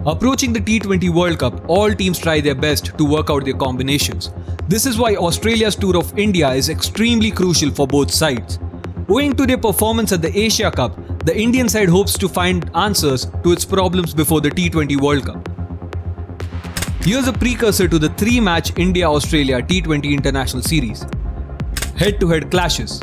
Approaching the T20 World Cup, all teams try their best to work out their combinations. This is why Australia's tour of India is extremely crucial for both sides. Owing to their performance at the Asia Cup, the Indian side hopes to find answers to its problems before the T20 World Cup. Here's a precursor to the 3-match India-Australia T20 International Series. Head-to-head clashes.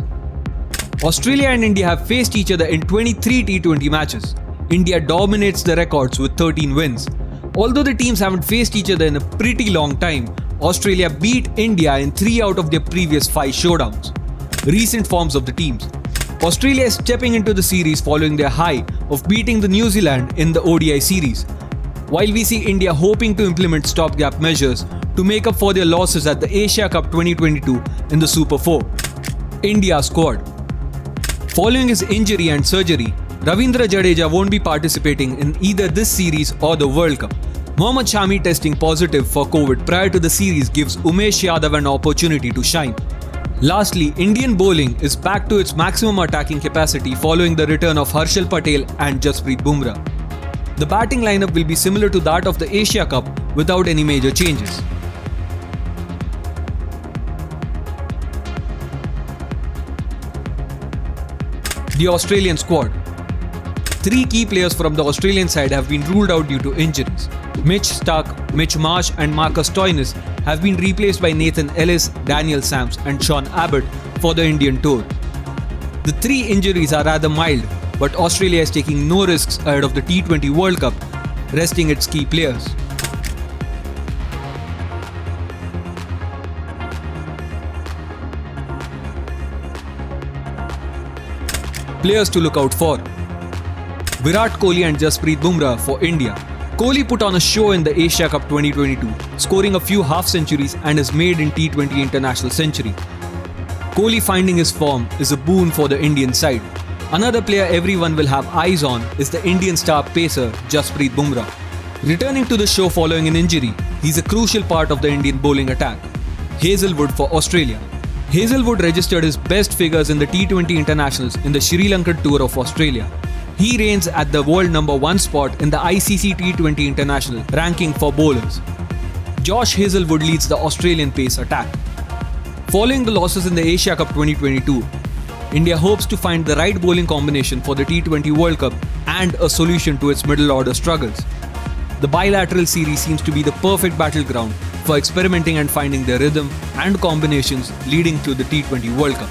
Australia and India have faced each other in 23 T20 matches. India dominates the records with 13 wins. Although the teams haven't faced each other in a pretty long time, Australia beat India in 3 out of their previous 5 showdowns. Recent forms of the teams. Australia is stepping into the series following their high of beating the New Zealand in the ODI series, while we see India hoping to implement stopgap measures to make up for their losses at the Asia Cup 2022 in the Super 4. India squad. Following his injury and surgery, Ravindra Jadeja won't be participating in either this series or the World Cup. Mohammad Shami testing positive for COVID prior to the series gives Umesh Yadav an opportunity to shine. Lastly, Indian bowling is back to its maximum attacking capacity following the return of Harshal Patel and Jasprit Bumrah. The batting lineup will be similar to that of the Asia Cup without any major changes. The Australian squad. 3 key players from the Australian side have been ruled out due to injuries. Mitch Starc, Mitch Marsh and Marcus Stoinis have been replaced by Nathan Ellis, Daniel Sams and Sean Abbott for the Indian tour. The 3 injuries are rather mild, but Australia is taking no risks ahead of the T20 World Cup, resting its key players. Players to look out for. Virat Kohli and Jasprit Bumrah for India. Kohli put on a show in the Asia Cup 2022, scoring a few half-centuries and his maiden T20 international century. Kohli finding his form is a boon for the Indian side. Another player everyone will have eyes on is the Indian star pacer Jasprit Bumrah. Returning to the show following an injury, he's a crucial part of the Indian bowling attack. Hazlewood for Australia. Hazlewood registered his best figures in the T20 internationals in the Sri Lankan tour of Australia. He reigns at the world number 1 spot in the ICC T20 International ranking for bowlers. Josh Hazlewood leads the Australian pace attack. Following the losses in the Asia Cup 2022, India hopes to find the right bowling combination for the T20 World Cup and a solution to its middle order struggles. The bilateral series seems to be the perfect battleground for experimenting and finding their rhythm and combinations leading to the T20 World Cup.